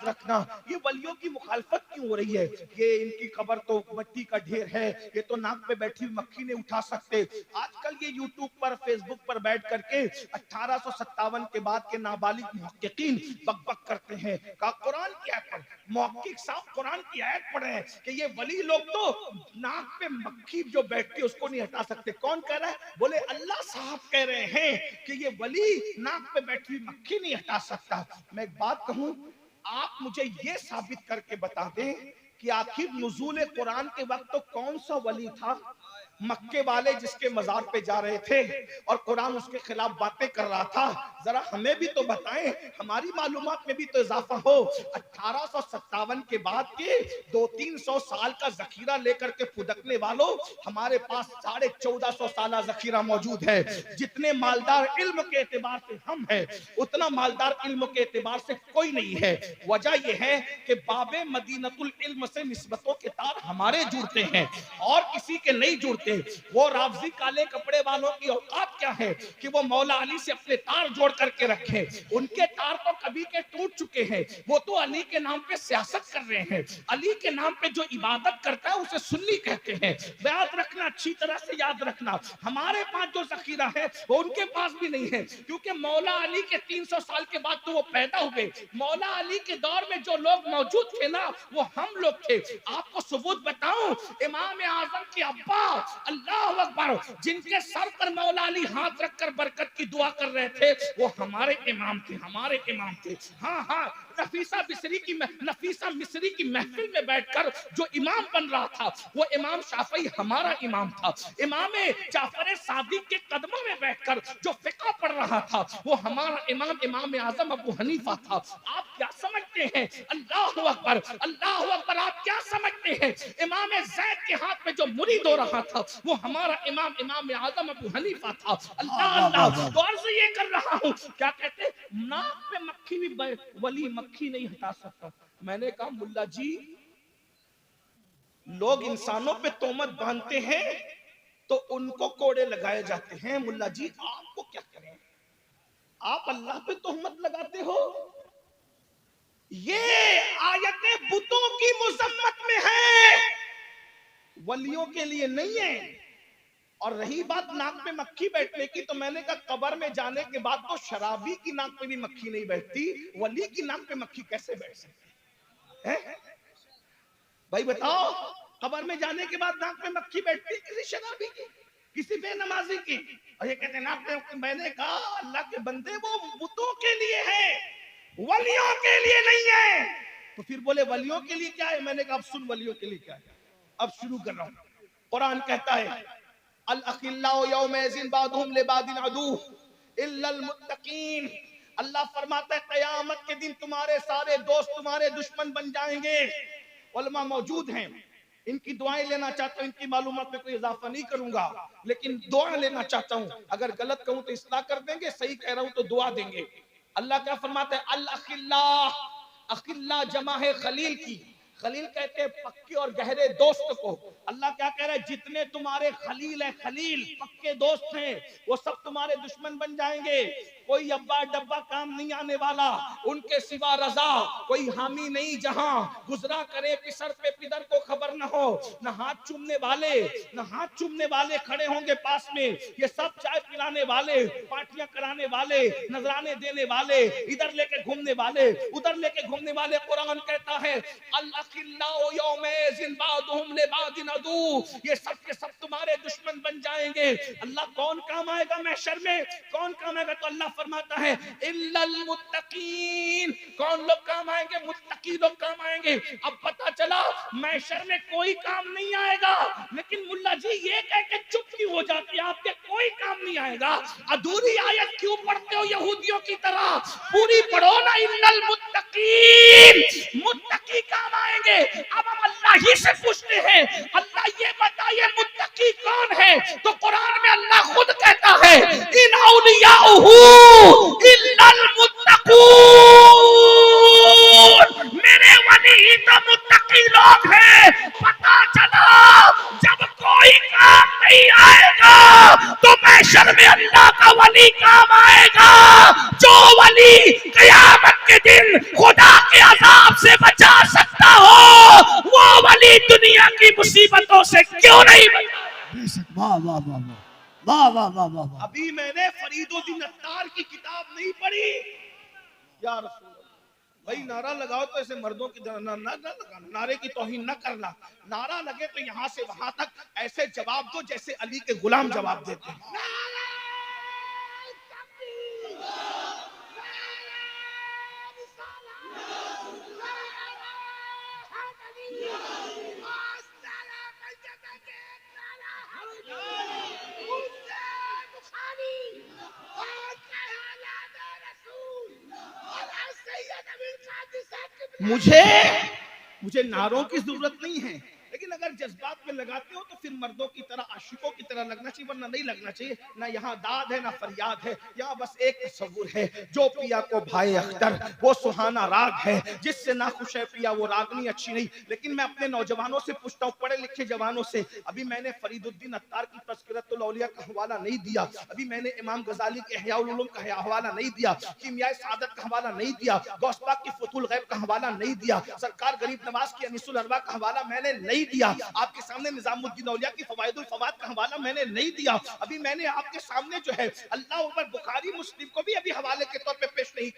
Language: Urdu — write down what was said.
رکھنا یہ ولیوں کی مخالفت کیوں ہو رہی ہے؟ یہ ان کی قبر تو مٹی کا ڈھیر ہے، یہ تو ناک پہ بیٹھی ہوئی مکھی نہیں اٹھا سکتے۔ آج کل یہ یوٹیوب پر فیس بک پر بیٹھ کر کے 1857 کے بعد کے نابالغ محققین بک بک کرتے ہیں کہ قرآن کی آیت پر محقق صاحب قرآن کی آیت پڑھے ہیں کہ یہ ولی لوگ تو ناک پہ مکھی جو بیٹھتی ہے اس کو نہیں ہٹا سکتے۔ کون کہہ رہا ہے؟ بولے اللہ صاحب کہہ رہے ہیں کہ یہ ولی ناک پہ بیٹھی ہوئی مکھی نہیں ہٹا سکتا۔ میں ایک بات کہوں، آپ مجھے یہ ثابت کر کے بتا دیں کہ آخر نزول قرآن کے وقت تو کون سا ولی تھا؟ مکے والے جس کے مزار پہ جا رہے تھے اور قرآن اس کے خلاف باتیں کر رہا تھا۔ ذرا ہمیں بھی تو بتائیں، ہماری معلومات میں بھی تو اضافہ ہو۔ 1857 کے بعد کے 200-300 سال کا ذخیرہ لے کر کے پھدکنے والوں، ہمارے پاس 1450 سالہ ذخیرہ موجود ہے۔ جتنے مالدار علم کے اعتبار سے ہم ہیں، اتنا مالدار علم کے اعتبار سے کوئی نہیں ہے۔ وجہ یہ ہے کہ باب مدینۃ العلم سے نسبتوں کے تار ہمارے جڑتے ہیں اور کسی کے نہیں جڑتے۔ وہ رافضی کالے کپڑے والوں کی اوقات کیا ہے کہ وہ مولا علی سے اپنے تار جوڑ کر کے رکھیں؟ ان کے تار تو کبھی کے ٹوٹ چکے ہیں، وہ تو علی کے نام پہ سیاست کر رہے ہیں۔ علی کے نام پہ جو عبادت کرتا ہے اسے سنی کہتے ہیں۔ یاد رکھنا، اچھی طرح سے یاد رکھنا، ہمارے پاس جو ذخیرہ ہے وہ ان کے پاس بھی نہیں ہے، کیونکہ مولا علی کے 300 سال کے بعد تو وہ پیدا ہوئے۔ مولا علی کے دور میں جو لوگ موجود تھے نا وہ ہم لوگ تھے۔ آپ کو ثبوت بتاؤں، امام اعظم کے ابا اللہ اکبر جن کے سر پر مولا علی ہاتھ رکھ کر برکت کی دعا کر رہے تھے وہ ہمارے امام تھے، ہمارے امام تھے۔ ہاں نفیسہ مصری کی محفل میں بیٹھ کر جو امام بن رہا تھا وہ امام شافعی ہمارا امام تھا۔ امام جعفر صادق کے قدموں میں بیٹھ کر جو فقہ پڑھ رہا تھا وہ ہمارا امام اعظم ابو حنیفہ تھا۔ آپ کیا سمجھتے ہیں؟ اللہ اکبر اللہ اکبر، آپ کیا سمجھتے ہیں؟ امام زید کے ہاتھ میں جو مرید ہو رہا تھا وہ ہمارا امام اعظم ابو حنیفہ تھا۔ اللہ تو عرض یہ کر رہا ہوں، کیا کہتے ہیں؟ ناک پہ مکھی بھی ولی مکھی نہیں ہٹا سکتا۔ میں نے کہا ملا جی، لوگ انسانوں پہ تہمت باندھتے ہیں تو ان کو کوڑے لگائے جاتے ہیں۔ ملا جی آپ کو کیا کریں، آپ اللہ پہ تہمت لگاتے ہو۔ یہ آیتیں بتوں کی مذمت میں ہے، ولیوں کے لیے نہیں ہے۔ اور رہی بات ناک پہ مکھی بیٹھنے کی، تو میں نے کہا قبر میں جانے کے بعد تو شرابی کی ناک پہ بھی مکھی نہیں بیٹھتی، ولی کی ناک پہ مکھی کیسے بیٹھ سکتی ہے؟ بھائی بتاؤ، قبر میں جانے کے بعد ناک پہ مکھی بیٹھتی کسی شرابی کی، کسی بے نمازی کی؟ اور یہ کہتے ہیں ناک پہ، میں نے کہا اللہ کے بندے وہ بتوں کے لیے ہے، ولیوں کے لیے نہیں ہے۔ تو پھر بولے ولیوں کے لیے کیا ہے؟ میں نے کہا اب سن ولیوں کے لیے کیا ہے، اب شروع کر رہا ہوں۔ قرآن کہتا ہے الاخلاء یومئذ بعضهم لبعض عدو الا المتقین۔ اللہ فرماتا ہے قیامت کے دن تمہارے سارے دوست تمہارے دشمن بن جائیں گے۔ علماء موجود ہیں، ان کی دعائیں لینا چاہتا ہوں، ان کی معلومات میں کوئی اضافہ نہیں کروں گا، لیکن دعا لینا چاہتا ہوں۔ اگر غلط کہوں تو اصلاح کر دیں گے، صحیح کہہ رہا ہوں تو دعا دیں گے۔ اللہ کیا فرماتا ہے؟ الاخلاء، اخلاء جمع ہے خلیل کی، خلیل کہتے ہیں پکے اور گہرے دوست کو۔ اللہ کیا کہہ رہا ہے؟ جتنے تمہارے خلیل ہیں، خلیل پکے دوست ہیں، وہ سب تمہارے دشمن بن جائیں گے۔ کوئی ابا ڈبا کام نہیں آنے والا، ان کے سوا رضا کوئی حامی نہیں، جہاں گزرا کرے پسر پہ پدر کو خبر نہ ہو۔ نہ ہاتھ چومنے والے کھڑے ہوں گے پاس میں، یہ سب چائے پلانے والے، پارٹیاں کرانے والے، نذرانے دینے والے، ادھر لے کے گھومنے والے، ادھر لے کے گھومنے والے۔ قرآن کہتا ہے الاخلاء یومئذ بعضهم لبعض عدو، یہ سب کے سب تمہارے دشمن بن جائیں گے۔ اللہ کون کام آئے گا محشر میں؟ کون کام آئے گا؟ تو اللہ فرماتا ہے الا المتقین۔ کون لوگ کام آئیں گے؟ متقی لوگ کام آئیں گے۔ اب پتہ چلا محشر میں کوئی کام نہیں آئے گا، لیکن ملا جی یہ کہہ کے چپ کیوں ہو جاتی ہے؟ آپ کے کوئی کام نہیں آئے گا، ادھوری آیت کیوں پڑھتے ہو یہودیوں کی طرح؟ پوری پڑھو نا، الا المتقین، متقی کام آئیں گے۔ اب ہم اللہ ہی سے پوچھتے ہیں اللہ یہ بتائیے متقی کون ہے؟ تو قرآن میں اللہ خود کہتا ہے ان اولیاءہ الا المتقون، میرے ولی ہی تو متقی لوگ ہیں۔ پتہ چلا جب کوئی کام نہیں آئے گا تو محشر میں اللہ کا ولی کام آئے گا، جو ولی قیامت کے دن خدا کے عذاب نہیں بتا. بے شک. واہ واہ واہ واہ واہ واہ واہ واہ واہ. ابھی میں نے فرید الدین عطار کی کتاب نہیں پڑھی. یا رسول اللہ، بھائی نعرہ لگاؤ تو ایسے مردوں کی طرح نہ لگانا، نعرے کی توہین نہ کرنا. نعرہ لگے تو یہاں سے وہاں تک ایسے جواب دو جیسے علی کے غلام جواب دیتے ہیں. مجھے نعروں کی ضرورت نہیں ہے، لیکن اگر جذبات میں لگاتے ہو تو پھر مردوں کی طرح عاشقوں کی طرح لگنا چاہیے، ورنہ نہیں لگنا چاہیے. نہ یہاں داد ہے نہ فریاد ہے، یہاں بس ایک تصور ہے. جو پیا کو بھائے اختر وہ سہانا راگ ہے، جس سے نہ خوش ہے پیا وہ راگنی اچھی نہیں. لیکن میں اپنے نوجوانوں سے پوچھتا ہوں، پڑھے لکھے جوانوں سے، ابھی میں نے فرید الدین عطار کی تذکرۃ الاولیاء کا حوالہ نہیں دیا، ابھی میں نے امام غزالی کے احیاء العلوم کا حوالہ نہیں دیا، کیمیائے سعادت کا حوالہ نہیں دیا، غوث پاک کی فتح الغیب کا حوالہ نہیں دیا، سرکار غریب نواز کی انیس الارواح کا حوالہ میں نے نہیں دیا، آپ کے سامنے نظام الدین اولیاء کی فوائد الفوائد کا حوالہ میں نے نہیں دیا، ابھی میں نے آپ کے سامنے جو ہے اللہ اکبر بخاری مسلم کو بھی ابھی حوالے کے طور پہ پیش نہیں